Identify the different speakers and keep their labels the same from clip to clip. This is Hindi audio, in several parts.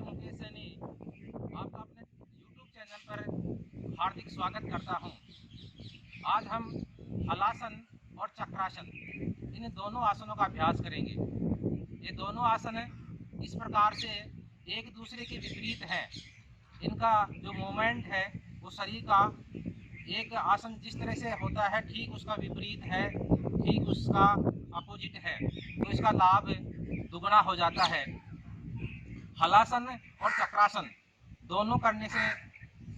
Speaker 1: मुकेश सैनी आपका अपने YouTube चैनल पर हार्दिक स्वागत करता हूं। आज हम हलासन और चक्रासन इन दोनों आसनों का अभ्यास करेंगे। ये दोनों आसन इस प्रकार से एक दूसरे के विपरीत हैं। इनका जो मूवमेंट है वो शरीर का एक आसन जिस तरह से होता है ठीक उसका विपरीत है, ठीक उसका अपोजिट है, तो इसका लाभ दुगना हो जाता है। हलासन और चक्रासन दोनों करने से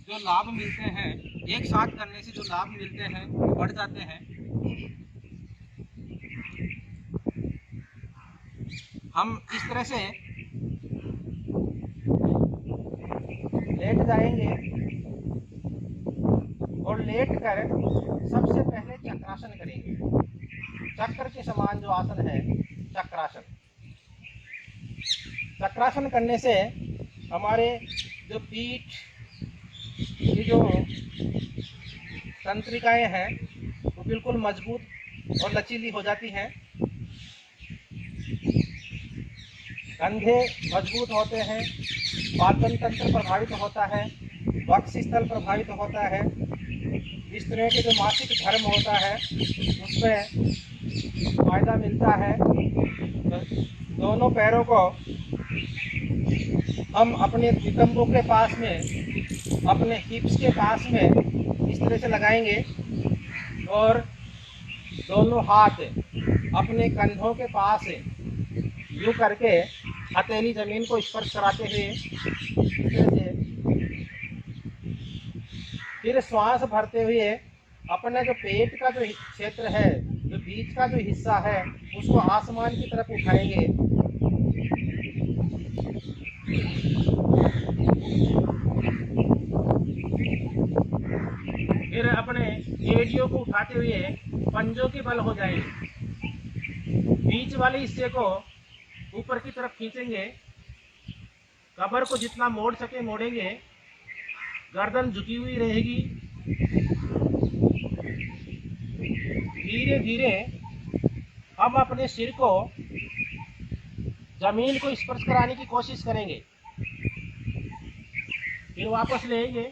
Speaker 1: जो लाभ मिलते हैं, एक साथ करने से जो लाभ मिलते हैं वो बढ़ जाते हैं। हम इस तरह से लेट जाएंगे और लेट कर सबसे पहले चक्रासन करेंगे। चक्र के समान जो आसन है चक्रासन। चक्रासन करने से हमारे जो पीठ की जो तंत्रिकाएं हैं वो बिल्कुल मजबूत और लचीली हो जाती हैं। कंधे मजबूत होते हैं, पाचन तंत्र प्रभावित होता है, वक्षस्थल प्रभावित होता है। इस तरह के जो मासिक धर्म होता है उसमें फायदा मिलता है। तो दोनों पैरों को हम अपने नितंबों के पास में, अपने हिप्स के पास में इस तरह से लगाएंगे और दोनों हाथ अपने कंधों के पास यूं करके हथेली जमीन को स्पर्श कराते हुए इस तरह से फिर श्वास भरते हुए अपने जो पेट का जो क्षेत्र है, जो बीच का जो हिस्सा है, उसको आसमान की तरफ उठाएंगे। फिर अपने एड़ियों को उठाते हुए पंजों के बल हो जाएंगे। बीच वाले हिस्से को ऊपर की तरफ खींचेंगे, कमर को जितना मोड़ सके मोड़ेंगे, गर्दन झुकी हुई रहेगी। धीरे धीरे हम अपने सिर को जमीन को स्पर्श कराने की कोशिश करेंगे। फिर वापस लेंगे।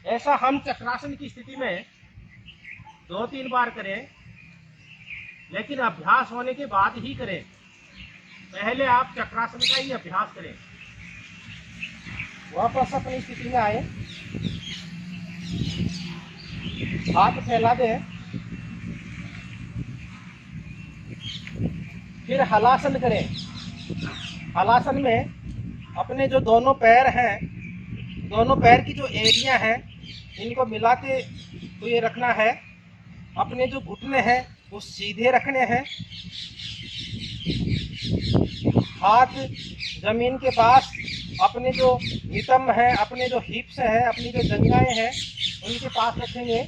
Speaker 1: ऐसा हम चक्रासन की स्थिति में 2-3 बार करें, लेकिन अभ्यास होने के बाद ही करें। पहले आप चक्रासन का ही अभ्यास करें। वापस अपनी स्थिति में आए, हाथ फैला दें, फिर हलासन करें। हलासन में अपने जो दोनों पैर हैं, दोनों पैर की जो एड़ियां हैं, इनको मिलाते हुए रखना है। अपने जो घुटने हैं वो सीधे रखने हैं। हाथ जमीन के पास अपने जो नितंब है, अपने जो हिप्स है, अपनी जो जंघाएं हैं उनके पास रखेंगे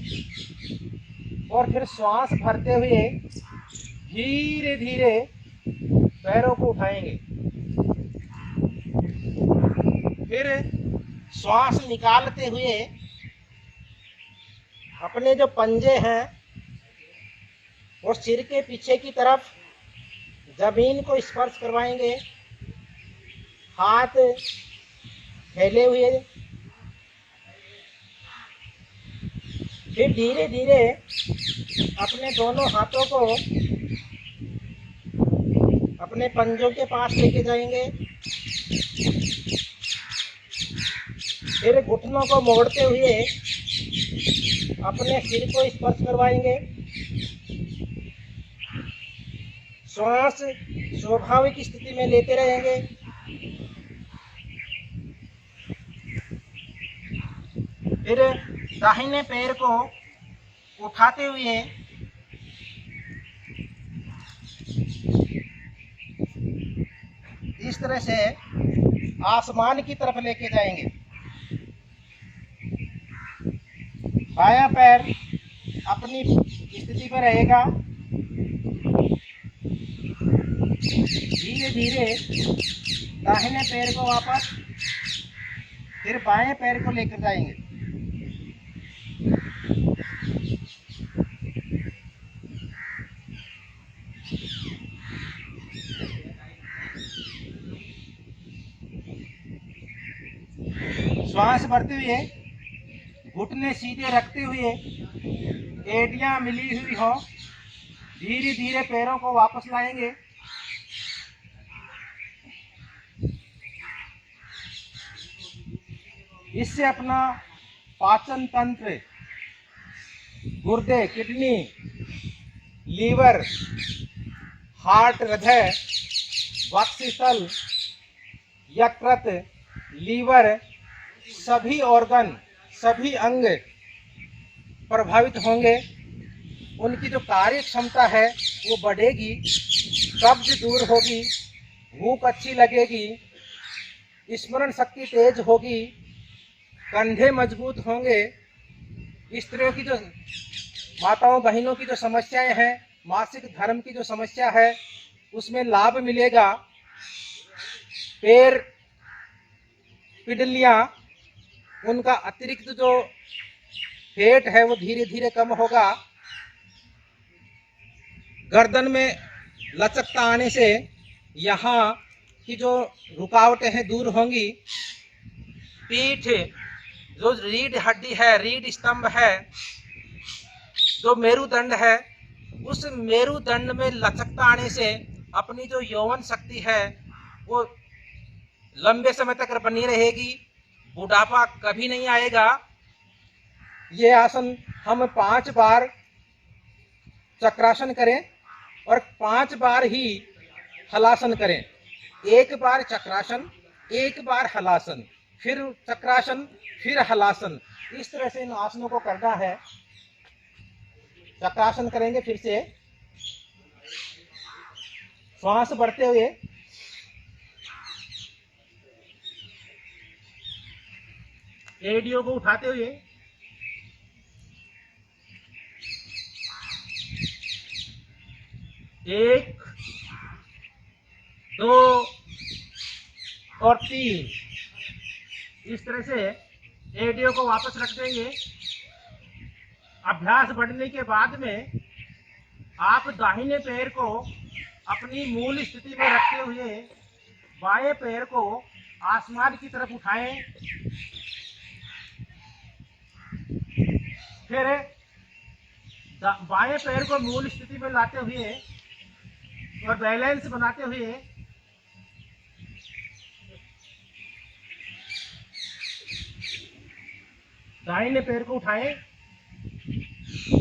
Speaker 1: और फिर श्वास भरते हुए धीरे धीरे पैरों को उठाएंगे। फिर श्वास निकालते हुए अपने जो पंजे हैं वो सिर के पीछे की तरफ जमीन को स्पर्श करवाएंगे। हाथ फैले हुए, फिर धीरे धीरे अपने दोनों हाथों को अपने पंजों के पास लेके जाएंगे। फिर घुटनों को मोड़ते हुए अपने सिर को स्पर्श करवाएंगे। श्वास स्वाभाविक स्थिति में लेते रहेंगे। फिर दाहिने पैर को उठाते हुए इस तरह से आसमान की तरफ लेके जाएंगे। बायां पैर अपनी स्थिति पर रहेगा। धीरे धीरे दाहिने पैर को वापस फिर बाएं पैर को लेकर जाएंगे। श्वास भरते हुए घुटने सीधे रखते हुए, एड़ियां मिली हुई हो, धीरे धीरे पैरों को वापस लाएंगे। इससे अपना पाचन तंत्र, गुर्दे, किडनी, लीवर, हार्ट, हृदय, वक्षस्थल, यकृत, लीवर, सभी ऑर्गन, सभी अंग प्रभावित होंगे। उनकी जो कार्य क्षमता है वो बढ़ेगी, कब्ज दूर होगी, भूख अच्छी लगेगी, स्मरण शक्ति तेज होगी, कंधे मजबूत होंगे। स्त्रियों की जो, माताओं बहनों की जो समस्याएं हैं, मासिक धर्म की जो समस्या है, उसमें लाभ मिलेगा। पैर, पिडलियां, उनका अतिरिक्त जो पेट है वो धीरे धीरे कम होगा। गर्दन में लचकता आने से यहाँ की जो रुकावटें हैं दूर होंगी। पीठ, जो रीढ़ हड्डी है, रीढ़ स्तंभ है, जो मेरुदंड है, उस मेरुदंड में लचकता आने से अपनी जो यौवन शक्ति है वो लंबे समय तक बनी रहेगी, बुढ़ापा कभी नहीं आएगा। ये आसन हम 5 बार चक्रासन करें और 5 बार ही हलासन करें। 1 बार चक्रासन, 1 बार हलासन, फिर चक्रासन, फिर हलासन। इस तरह से इन आसनों को करना है। चक्रासन करेंगे फिर से। श्वास बढ़ते हुए एड़ियों को उठाते हुए एक, 2 और 3, इस तरह से एड़ियों को वापस रख देंगे। अभ्यास बढ़ने के बाद में आप दाहिने पैर को अपनी मूल स्थिति में रखते हुए बाएं पैर को आसमान की तरफ उठाएं। फिर बाएं पैर को मूल स्थिति में लाते हुए और बैलेंस बनाते हुए दाहिने पैर को उठाएं,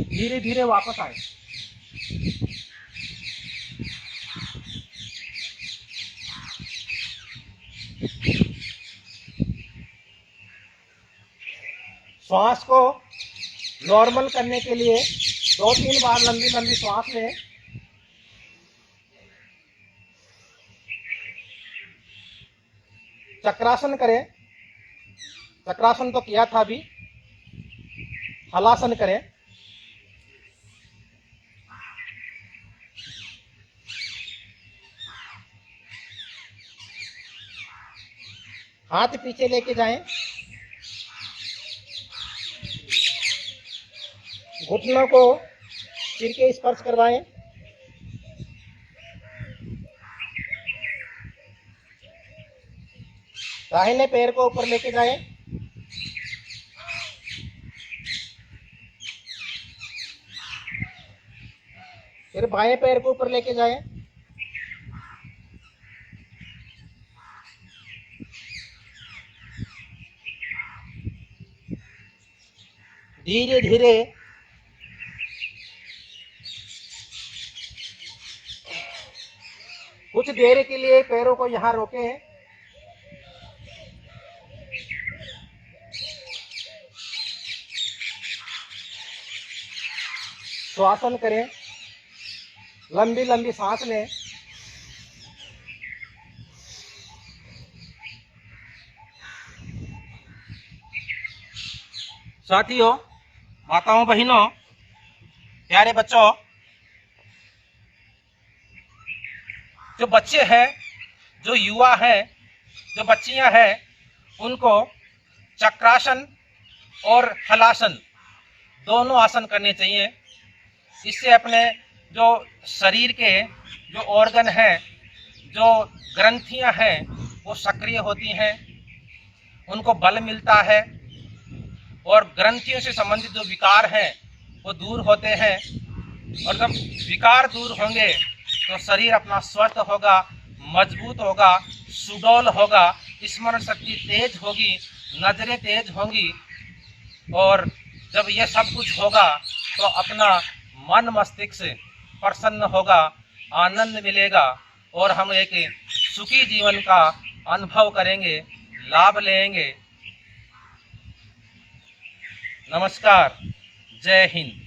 Speaker 1: धीरे धीरे वापस आए। श्वास को नॉर्मल करने के लिए 2-3 बार लंबी लंबी श्वास लें। चक्रासन करें। चक्रासन तो किया था अभी। हलासन करें। हाथ पीछे लेके जाएं। घुटनों को सिर के स्पर्श करवाएं। दाहिने पैर को ऊपर लेके जाएं। फिर बाएं पैर को ऊपर लेके जाएं। धीरे धीरे कुछ देर के लिए पैरों को यहाँ रोकें। श्वासन करें। लंबी लंबी सांस लें। साथियों, माताओं, बहनों, प्यारे बच्चों, जो बच्चे हैं, जो युवा हैं, जो बच्चियां हैं, उनको चक्रासन और हलासन दोनों आसन करने चाहिए। इससे अपने जो शरीर के जो ऑर्गन हैं, जो ग्रंथियां हैं, वो सक्रिय होती हैं, उनको बल मिलता है और ग्रंथियों से संबंधित जो विकार हैं वो दूर होते हैं। और जब विकार दूर होंगे तो शरीर अपना स्वस्थ होगा, मजबूत होगा, सुडौल होगा, स्मरण शक्ति तेज होगी, नजरें तेज होंगी। और जब ये सब कुछ होगा तो अपना मन मस्तिष्क प्रसन्न होगा, आनंद मिलेगा और हम एक सुखी जीवन का अनुभव करेंगे, लाभ लेंगे। नमस्कार, जय हिंद।